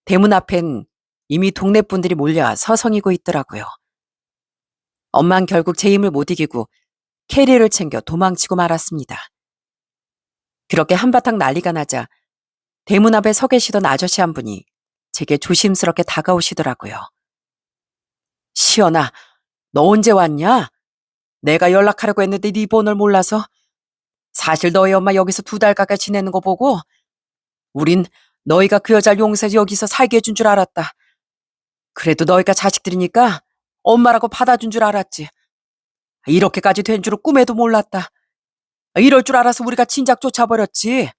대문 앞엔 이미 동네 분들이 몰려와 서성이고 있더라고요. 엄만 결국 제 힘을 못 이기고 캐리어를 챙겨 도망치고 말았습니다. 그렇게 한바탕 난리가 나자 대문 앞에 서 계시던 아저씨 한 분이 제게 조심스럽게 다가오시더라고요. 시연아, 너 언제 왔냐? 내가 연락하려고 했는데 네 번호를 몰라서. 사실 너희 엄마 여기서 2달 가까이 지내는 거 보고 우린 너희가 그 여자를 용서해서 여기서 살게 해준 줄 알았다. 그래도 너희가 자식들이니까 엄마라고 받아준 줄 알았지. 이렇게까지 된 줄은 꿈에도 몰랐다. 이럴 줄 알아서 우리가 진작 쫓아버렸지.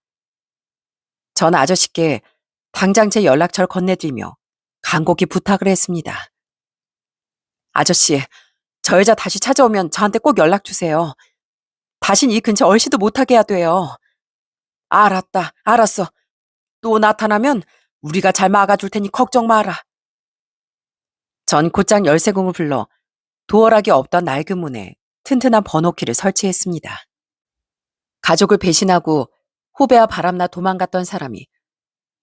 전 아저씨께 당장 제 연락처를 건네들며 간곡히 부탁을 했습니다. 아저씨, 저 여자 다시 찾아오면 저한테 꼭 연락 주세요. 다신 이 근처 얼씬도 못하게 해야 돼요. 알았다, 알았어. 또 나타나면 우리가 잘 막아줄 테니 걱정 마라. 전 곧장 열쇠공을 불러 도어락이 없던 낡은 문에 튼튼한 번호키를 설치했습니다. 가족을 배신하고 후배와 바람나 도망갔던 사람이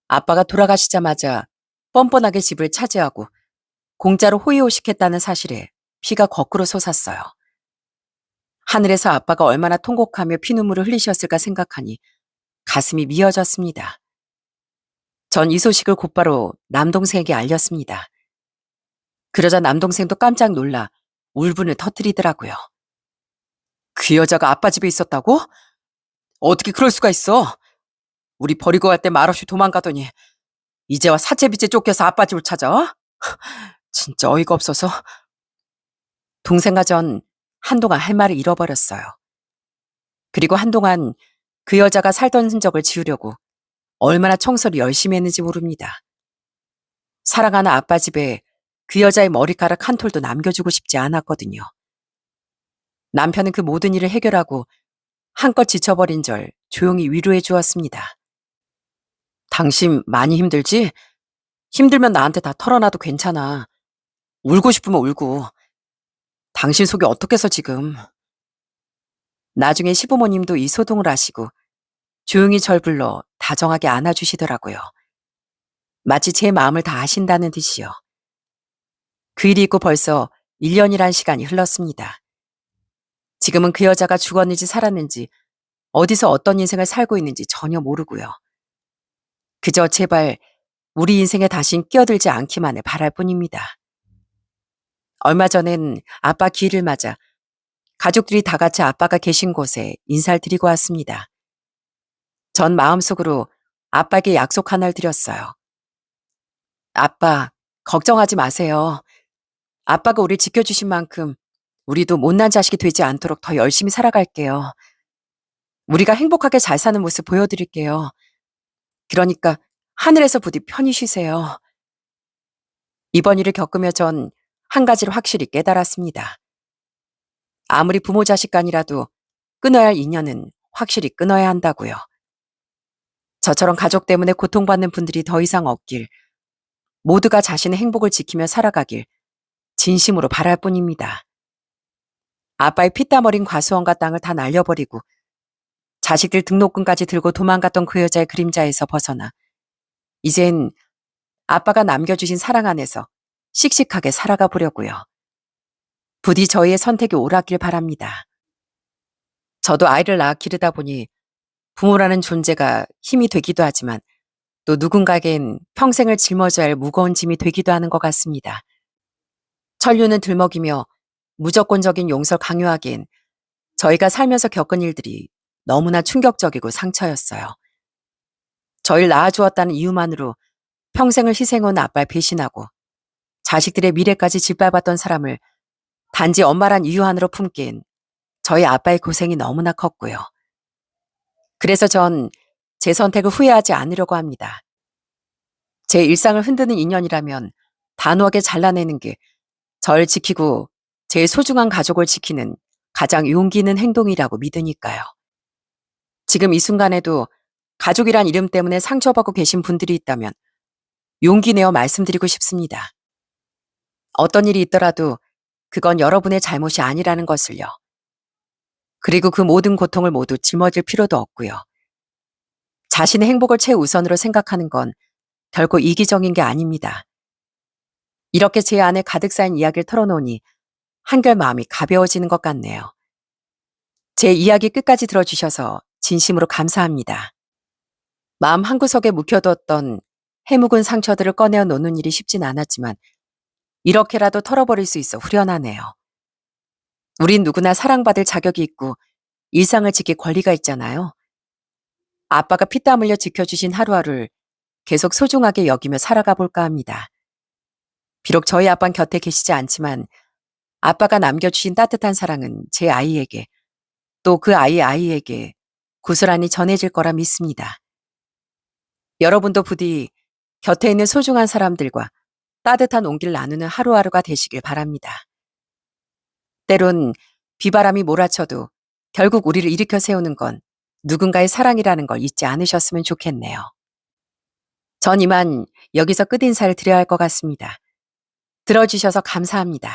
아빠가 돌아가시자마자 뻔뻔하게 집을 차지하고 공짜로 호의호식했다는 사실에 피가 거꾸로 솟았어요. 하늘에서 아빠가 얼마나 통곡하며 피눈물을 흘리셨을까 생각하니 가슴이 미어졌습니다. 전 이 소식을 곧바로 남동생에게 알렸습니다. 그러자 남동생도 깜짝 놀라 울분을 터뜨리더라고요. 그 여자가 아빠 집에 있었다고? 어떻게 그럴 수가 있어? 우리 버리고 갈 때 말없이 도망가더니 이제와 사채빚에 쫓겨서 아빠 집을 찾아? 진짜 어이가 없어서. 동생과 전 한동안 할 말을 잃어버렸어요. 그리고 한동안 그 여자가 살던 흔적을 지우려고 얼마나 청소를 열심히 했는지 모릅니다. 사랑하는 아빠 집에 그 여자의 머리카락 한 톨도 남겨주고 싶지 않았거든요. 남편은 그 모든 일을 해결하고 한껏 지쳐버린 절 조용히 위로해 주었습니다. 당신 많이 힘들지? 힘들면 나한테 다 털어놔도 괜찮아. 울고 싶으면 울고. 당신 속이 어떻겠어 지금. 나중에 시부모님도 이 소동을 아시고 조용히 절 불러 다정하게 안아주시더라고요. 마치 제 마음을 다 아신다는 듯이요. 그 일이 있고 벌써 1년이란 시간이 흘렀습니다. 지금은 그 여자가 죽었는지 살았는지 어디서 어떤 인생을 살고 있는지 전혀 모르고요. 그저 제발 우리 인생에 다신 끼어들지 않기만을 바랄 뿐입니다. 얼마 전엔 아빠 기일을 맞아 가족들이 다 같이 아빠가 계신 곳에 인사를 드리고 왔습니다. 전 마음속으로 아빠에게 약속 하나를 드렸어요. 아빠, 걱정하지 마세요. 아빠가 우리 지켜주신 만큼 우리도 못난 자식이 되지 않도록 더 열심히 살아갈게요. 우리가 행복하게 잘 사는 모습 보여드릴게요. 그러니까 하늘에서 부디 편히 쉬세요. 이번 일을 겪으며 전 한 가지를 확실히 깨달았습니다. 아무리 부모 자식 간이라도 끊어야 할 인연은 확실히 끊어야 한다고요. 저처럼 가족 때문에 고통받는 분들이 더 이상 없길, 모두가 자신의 행복을 지키며 살아가길 진심으로 바랄 뿐입니다. 아빠의 피땀 어린 과수원과 땅을 다 날려버리고 자식들 등록금까지 들고 도망갔던 그 여자의 그림자에서 벗어나 이젠 아빠가 남겨주신 사랑 안에서 씩씩하게 살아가 보려고요. 부디 저희의 선택이 옳았길 바랍니다. 저도 아이를 낳아 기르다 보니 부모라는 존재가 힘이 되기도 하지만 또 누군가에겐 평생을 짊어져야 할 무거운 짐이 되기도 하는 것 같습니다. 천류는 들먹이며 무조건적인 용서를 강요하기엔 저희가 살면서 겪은 일들이 너무나 충격적이고 상처였어요. 저희를 낳아주었다는 이유만으로 평생을 희생해온 아빠를 배신하고 자식들의 미래까지 짓밟았던 사람을 단지 엄마란 이유 하나로 품기엔 저희 아빠의 고생이 너무나 컸고요. 그래서 전 제 선택을 후회하지 않으려고 합니다. 제 일상을 흔드는 인연이라면 단호하게 잘라내는 게 절 지키고 제 소중한 가족을 지키는 가장 용기 있는 행동이라고 믿으니까요. 지금 이 순간에도 가족이란 이름 때문에 상처받고 계신 분들이 있다면 용기 내어 말씀드리고 싶습니다. 어떤 일이 있더라도 그건 여러분의 잘못이 아니라는 것을요. 그리고 그 모든 고통을 모두 짊어질 필요도 없고요. 자신의 행복을 최우선으로 생각하는 건 결코 이기적인 게 아닙니다. 이렇게 제 안에 가득 쌓인 이야기를 털어놓으니 한결 마음이 가벼워지는 것 같네요. 제 이야기 끝까지 들어주셔서 진심으로 감사합니다. 마음 한구석에 묵혀뒀던 해묵은 상처들을 꺼내어 놓는 일이 쉽진 않았지만 이렇게라도 털어버릴 수 있어 후련하네요. 우린 누구나 사랑받을 자격이 있고 일상을 지킬 권리가 있잖아요. 아빠가 피땀 흘려 지켜주신 하루하루를 계속 소중하게 여기며 살아가 볼까 합니다. 비록 저희 아빠는 곁에 계시지 않지만 아빠가 남겨주신 따뜻한 사랑은 제 아이에게 또 그 아이의 아이에게 고스란히 전해질 거라 믿습니다. 여러분도 부디 곁에 있는 소중한 사람들과 따뜻한 온기를 나누는 하루하루가 되시길 바랍니다. 때론 비바람이 몰아쳐도 결국 우리를 일으켜 세우는 건 누군가의 사랑이라는 걸 잊지 않으셨으면 좋겠네요. 전 이만 여기서 끝인사를 드려야 할 것 같습니다. 들어주셔서 감사합니다.